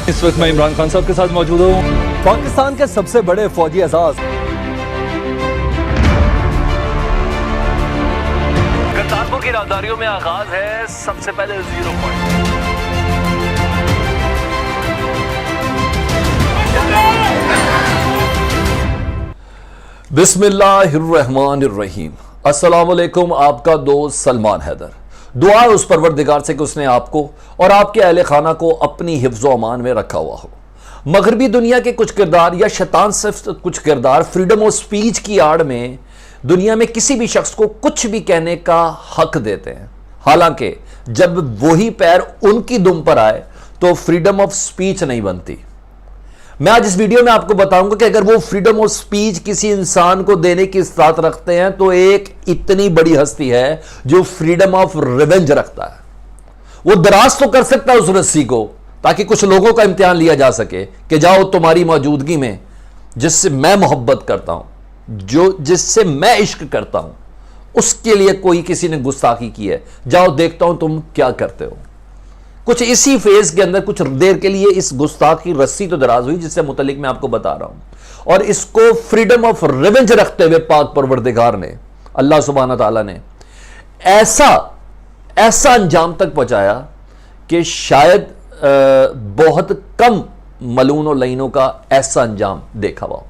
इस वक्त मैं इमरान खान साहब के साथ मौजूद हूँ। पाकिस्तान के सबसे बड़े फौजी एजाज करतारपुर की राहदारियों में आगाज है सबसे पहले 0 पॉइंट। बिस्मिल्लाहिर्रहमानिर्रहीम। अस्सलाम वालेकुम। आपका दोस्त सलमान हैदर। दुआ है उस परवरदिगार से कि उसने आपको और आपके अहले खाना को अपनी हिफ्ज़ो अमान में रखा हुआ हो। मगरबी दुनिया के कुछ किरदार या शैतान से कुछ किरदार फ्रीडम ऑफ स्पीच की आड़ में दुनिया में किसी भी शख्स को कुछ भी कहने का हक देते हैं। हालांकि जब वही पैर उनकी दुम पर आए तो फ्रीडम ऑफ स्पीच नहीं बनती। मैं आज इस वीडियो में आपको बताऊंगा कि अगर वो फ्रीडम ऑफ स्पीच किसी इंसान को देने की इस्तात रखते हैं तो एक इतनी बड़ी हस्ती है जो फ्रीडम ऑफ रिवेंज रखता है। वो दराज तो कर सकता है उस रस्सी को ताकि कुछ लोगों का इम्तिहान लिया जा सके कि जाओ तुम्हारी मौजूदगी में जिससे मैं मोहब्बत करता हूं, जिससे मैं इश्क करता हूं, उसके लिए कोई किसी ने गुस्ताखी की है, जाओ देखता हूं तुम क्या करते हो। कुछ इसी फेज के अंदर कुछ देर के लिए इस गुस्ताखी रस्सी तो दराज हुई जिससे मुतलिक मैं आपको बता रहा हूं। और इसको फ्रीडम ऑफ रिवेंज रखते हुए पाक परवरदिगार ने, अल्लाह सुब्हाना ताला ने ऐसा अंजाम तक पहुंचाया कि शायद बहुत कम मलून और लईनों का ऐसा अंजाम देखा हुआ।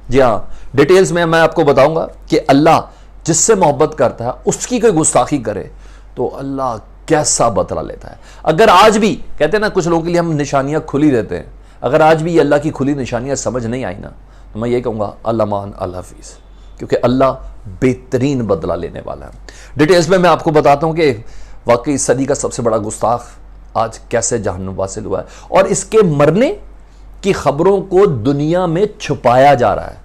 जी हां, डिटेल्स में मैं आपको बताऊंगा कि अल्लाह जिससे मोहब्बत करता है उसकी कोई गुस्ताखी करे तो अल्लाह कैसा बदला लेता है। अगर आज भी कहते हैं ना कुछ लोगों के लिए हम निशानियां खुली देते हैं, अगर आज भी ये अल्लाह की खुली निशानियां समझ नहीं आई ना तो मैं ये कहूंगा अल्लाह मान अल्लाह हफीज, क्योंकि अल्लाह बेहतरीन बदला लेने वाला है। डिटेल्स में मैं आपको बताता हूं कि वाकई सदी का सबसे बड़ा गुस्ताख आज कैसे जहन्नुम वासिल हुआ है और इसके मरने की खबरों को दुनिया में छुपाया जा रहा है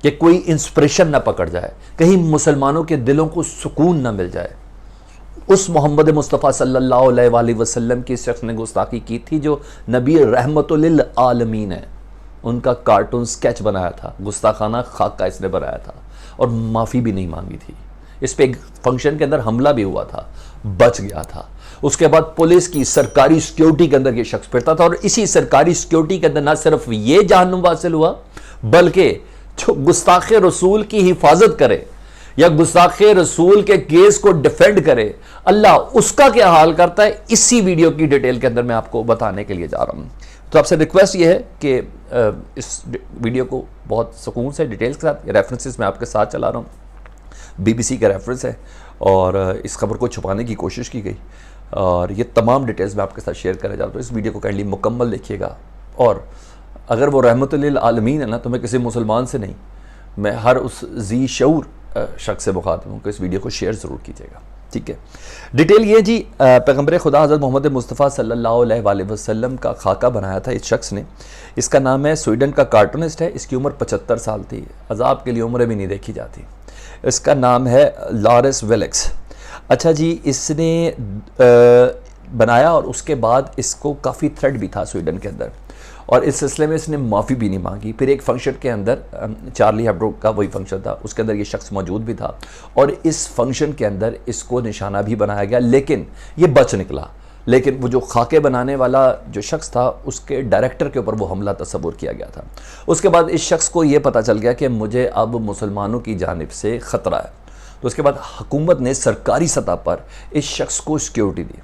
कि कोई इंस्पिरेशन ना पकड़ जाए, कहीं मुसलमानों के दिलों को सुकून ना मिल जाए। उस मोहम्मद मुस्तफ़ा सल्लल्लाहु अलैहि वसल्लम की शख्स ने गुस्ताखी की थी जो नबी रहमतुल लिल आलमीन है। उनका कार्टून स्केच बनाया था, गुस्ताखाना खाका इसने बनाया था और माफ़ी भी नहीं मांगी थी। इस पे एक फंक्शन के अंदर हमला भी हुआ था, बच गया था। उसके बाद पुलिस की सरकारी सिक्योरिटी के अंदर ये शख्स फिरता था और इसी सरकारी सिक्योरिटी के अंदर ना सिर्फ ये जहन्नुम वासिल हुआ बल्कि जो गुस्ताखे रसूल की हिफाजत करे या गुस्ताखे रसूल के केस को डिफेंड करे, अल्लाह उसका क्या हाल करता है इसी वीडियो की डिटेल के अंदर मैं आपको बताने के लिए जा रहा हूं। तो आपसे रिक्वेस्ट ये है कि इस वीडियो को बहुत सुकून से डिटेल्स के साथ, रेफरेंसेस मैं आपके साथ चला रहा हूं, BBC का रेफरेंस है और इस खबर को छुपाने की कोशिश की गई और ये तमाम डिटेल्स मैं आपके साथ शेयर करने जा रहा हूँ। तो इस वीडियो को काइंडली मुकम्मल देखिएगा और अगर वो रहमतुल लिल आलमीन है ना तो मैं किसी मुसलमान से नहीं, मैं हर उस जी शऊर शख्स से मुखातिब हूँ कि इस वीडियो को शेयर ज़रूर कीजिएगा। ठीक है, डिटेल ये जी, पैगम्बर खुदा हज़रत मोहम्मद मुस्तफ़ा सल्लल्लाहु अलैहि वसल्लम का खाका बनाया था इस शख्स ने। इसका नाम है, स्वीडन का कार्टूनिस्ट है, इसकी उम्र 75 साल थी। अजाब के लिए उम्रें भी नहीं देखी जाती। इसका नाम है लॉरेंस वेलेक्स। अच्छा जी, इसने बनाया और उसके बाद इसको काफ़ी थ्रेट भी था स्वीडन के अंदर और इस सिलसिले में इसने माफ़ी भी नहीं मांगी। फिर एक फंक्शन के अंदर, चार्ली हेब्डो का वही फंक्शन था, उसके अंदर ये शख्स मौजूद भी था और इस फंक्शन के अंदर इसको निशाना भी बनाया गया, लेकिन ये बच निकला। लेकिन वो जो खाके बनाने वाला जो शख्स था उसके डायरेक्टर के ऊपर वो हमला तस्वुर किया गया था। उसके बाद इस शख्स को ये पता चल गया कि मुझे अब मुसलमानों की जानिब से ख़तरा है, तो उसके बाद हुकूमत ने सरकारी सतह पर इस शख्स को सिक्योरिटी दी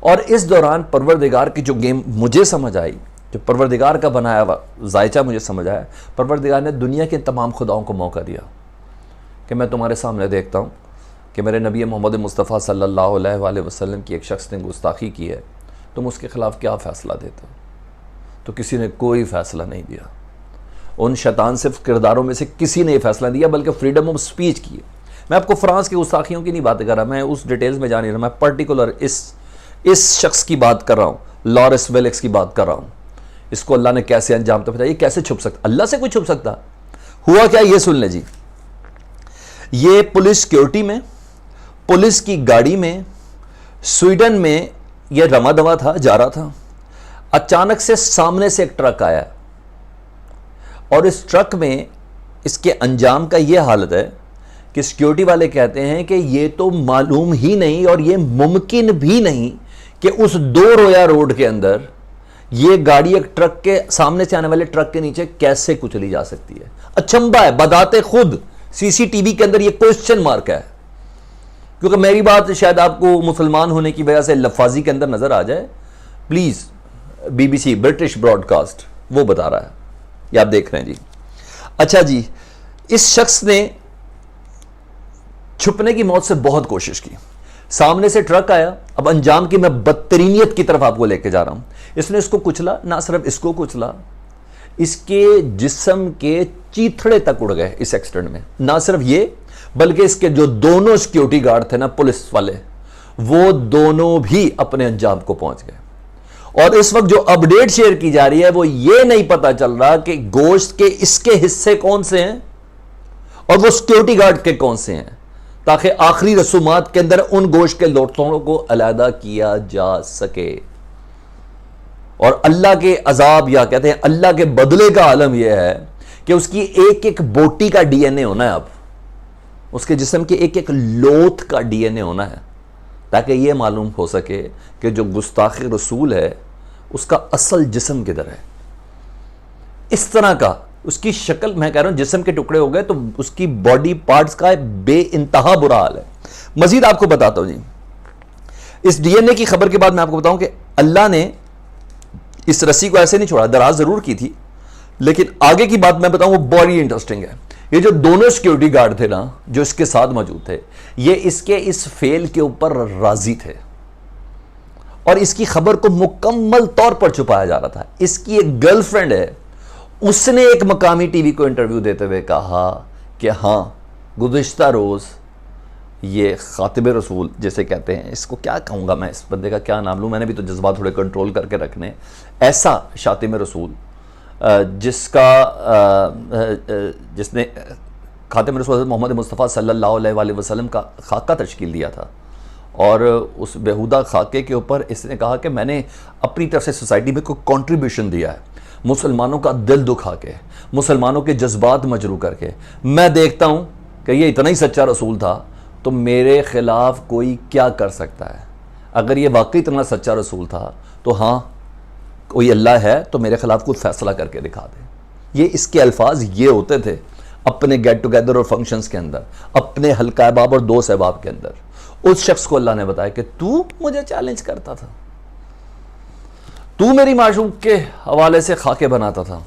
और इस दौरान परवरदिगार की जो गेम मुझे समझ आई, जो परवरदिगार का बनाया हुआ जायचा मुझे समझ आया, परवरदिगार ने दुनिया के तमाम खुदाओं को मौका दिया कि मैं तुम्हारे सामने देखता हूँ कि मेरे नबी मोहम्मद मुस्तफ़ा सल्लल्लाहु अलैहि वसल्लम की एक शख्स ने गुस्ताखी की है, तुम उसके ख़िलाफ़ क्या फ़ैसला देते हो? तो किसी ने कोई फ़ैसला नहीं दिया। उन शैतान सिर्फ किरदारों में से किसी ने फ़ैसला दिया बल्कि फ्रीडम ऑफ स्पीच की है। मैं आपको फ्रांस की गुस्ताखियों की नहीं बात कर रहा, मैं उस डिटेल्स में जा नहीं रहा, मैं पर्टिकुलर इस शख्स की बात कर रहा हूँ, लॉरेंस वेलेक्स की बात कर रहा हूँ। इसको अल्लाह ने कैसे अंजाम तो पहुंचाया, ये कैसे छुप सकता? अल्लाह से कोई छुप सकता? हुआ क्या ये सुन ले जी। ये पुलिस सिक्योरिटी में, पुलिस की गाड़ी में, स्वीडन में ये रमा दवा था, जा रहा था। अचानक से सामने से एक ट्रक आया और इस ट्रक में इसके अंजाम का ये हालत है कि सिक्योरिटी वाले कहते हैं कि ये तो मालूम ही नहीं और ये मुमकिन भी नहीं कि उस दो रोया रोड के अंदर ये गाड़ी एक ट्रक के सामने से आने वाले ट्रक के नीचे कैसे कुचली जा सकती है? अचंभा है, बदाते खुद सीसीटीवी के अंदर ये क्वेश्चन मार्क है। क्योंकि मेरी बात शायद आपको मुसलमान होने की वजह से लफाजी के अंदर नजर आ जाए, प्लीज बीबीसी ब्रिटिश ब्रॉडकास्ट वो बता रहा है, ये आप देख रहे हैं जी। अच्छा जी, इस शख्स ने छुपने की मौत से बहुत कोशिश की। सामने से ट्रक आया, अब अंजाम की मैं बदतरीनियत की तरफ आपको लेके जा रहा हूं। इसने इसको कुचला, ना सिर्फ इसको कुचला, इसके जिस्म के चीथड़े तक उड़ गए इस एक्सीडेंट में। ना सिर्फ ये, बल्कि इसके जो दोनों सिक्योरिटी गार्ड थे ना, पुलिस वाले, वो दोनों भी अपने अंजाम को पहुंच गए। और इस वक्त जो अपडेट शेयर की जा रही है वो ये नहीं पता चल रहा कि गोश्त के इसके हिस्से कौन से हैं और वो सिक्योरिटी गार्ड के कौन से हैं, ताकि आखिरी रसूमात के अंदर उन गोश्त के लोथड़ों को अलहदा किया जा सके। और अल्लाह के अजाब, या कहते हैं अल्लाह के बदले का आलम यह है कि उसकी एक एक बोटी का डीएनए होना है, अब उसके जिस्म के एक एक लोथ का डीएनए होना है, ताकि यह मालूम हो सके कि जो गुस्ताख रसूल है उसका असल जिस्म किधर है। इस तरह का उसकी शक्ल, मैं कह रहा हूं जिस्म के टुकड़े हो गए तो उसकी बॉडी पार्ट्स का बेइंतहा बुरा हाल है। मजीद आपको बताता हूं जी, इस डीएनए की खबर के बाद मैं आपको बताऊं कि अल्लाह ने इस रस्सी को ऐसे नहीं छोड़ा, दराज जरूर की थी, लेकिन आगे की बात मैं बताऊं वो बड़ी इंटरेस्टिंग है। ये जो दोनों सिक्योरिटी गार्ड थे ना, जो इसके साथ मौजूद थे, ये इसके इस फेल के ऊपर राजी थे और इसकी खबर को मुकम्मल तौर पर छुपाया जा रहा था। इसकी एक गर्लफ्रेंड है, उसने एक मकामी टीवी को इंटरव्यू देते हुए कहा कि हां, गुज़िश्ता रोज ये खातिब रसूल जैसे कहते हैं, इसको क्या कहूंगा मैं, इस बंदे का क्या नाम लूं, मैंने भी तो जज्बात थोड़े कंट्रोल करके रखने, ऐसा शातिम रसूल जिसने खातिम रसूल मोहम्मद मुस्तफ़ा सल्लल्लाहु अलैहि वसल्लम का खाका तश्कील दिया था, और उस बेहुदा खाके के ऊपर इसने कहा कि मैंने अपनी तरफ से सोसाइटी में कोई कंट्रीब्यूशन दिया है, मुसलमानों का दिल दुखा के, मुसलमानों के जज्बात मजरू करके। मैं देखता हूँ कि ये इतना ही सच्चा रसूल था तो मेरे खिलाफ कोई क्या कर सकता है। अगर ये वाकई इतना सच्चा रसूल था तो हाँ, कोई अल्लाह है तो मेरे खिलाफ कुछ फैसला करके दिखा दे। ये इसके अल्फाज ये होते थे अपने गेट टुगेदर और फंक्शंस के अंदर, अपने हल्का अहबाब और दोस्त अहबाब के अंदर। उस शख्स को अल्लाह ने बताया कि तू मुझे चैलेंज करता था, तू मेरी माशूक के हवाले से खाके बनाता था,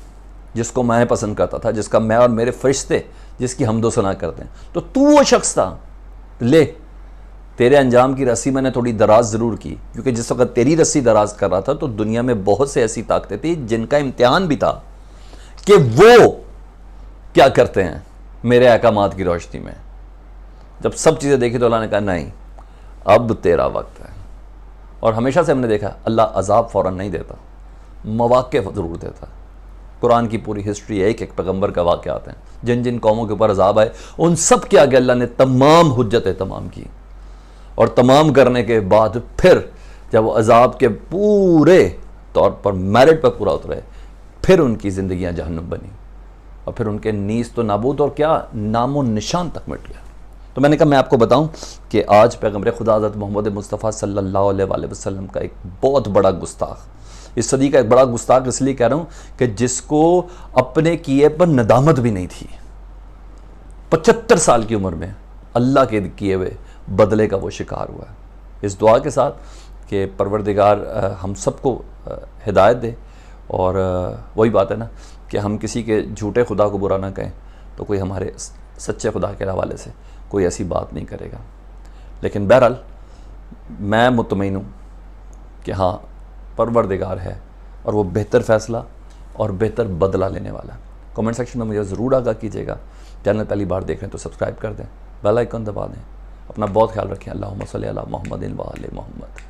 जिसको मैं पसंद करता था, जिसका मैं और मेरे फरिश्ते जिसकी हमदो सना करते हैं, तो तू वो शख्स था। ले, तेरे अंजाम की रस्सी मैंने थोड़ी दराज ज़रूर की, क्योंकि जिस वक्त तेरी रस्सी दराज कर रहा था तो दुनिया में बहुत से ऐसी ताकतें थी जिनका इम्तिहान भी था कि वो क्या करते हैं मेरे अहकामात की रोशनी में। जब सब चीज़ें देखी तो अल्लाह ने कहा नहीं, अब तेरा वक्त है। और हमेशा से हमने देखा अल्लाह अजाब फ़ौरन नहीं देता, मौक़े ज़रूर देता। कुरान की पूरी हिस्ट्री है, एक एक पैगंबर का वाक़या आते हैं, जिन जिन कौमों के ऊपर अजाब आए उन सब के आगे अल्लाह ने तमाम हुज्जतें तमाम की, और तमाम करने के बाद फिर जब वो अजाब के पूरे तौर पर मेरिट पर पूरा उतरे, फिर उनकी ज़िंदगियां जहन्नुम बनी और फिर उनके नीस तो नाबूद और क्या नामो निशान तक मिट गया। तो मैंने कहा मैं आपको बताऊं कि आज पैगंबर खुदा हज़रत मोहम्मद मुस्तफ़ा सल्लल्लाहु अलैहि वसल्लम का एक बहुत बड़ा गुस्ताख, इस सदी का एक बड़ा गुस्ताख इसलिए कह रहा हूं कि जिसको अपने किए पर नदामत भी नहीं थी, 75 साल की उम्र में अल्लाह के किए हुए बदले का वो शिकार हुआ है। इस दुआ के साथ कि परवरदिगार हम सबको हिदायत दे, और वही बात है ना कि हम किसी के झूठे खुदा को बुरा ना कहें तो कोई हमारे सच्चे खुदा के हवाले से कोई ऐसी बात नहीं करेगा। लेकिन बहरहाल मैं मुतमईन हूँ कि हाँ, परवरदिगार है और वो बेहतर फ़ैसला और बेहतर बदला लेने वाला है। कमेंट सेक्शन में मुझे ज़रूर आगाह कीजिएगा। चैनल पहली बार देख रहे हैं तो सब्सक्राइब कर दें, बेल आइकन दबा दें। अपना बहुत ख्याल रखें। अल्लाहुम्मा सल्ली अला मुहम्मदिन व आले मुहम्मद।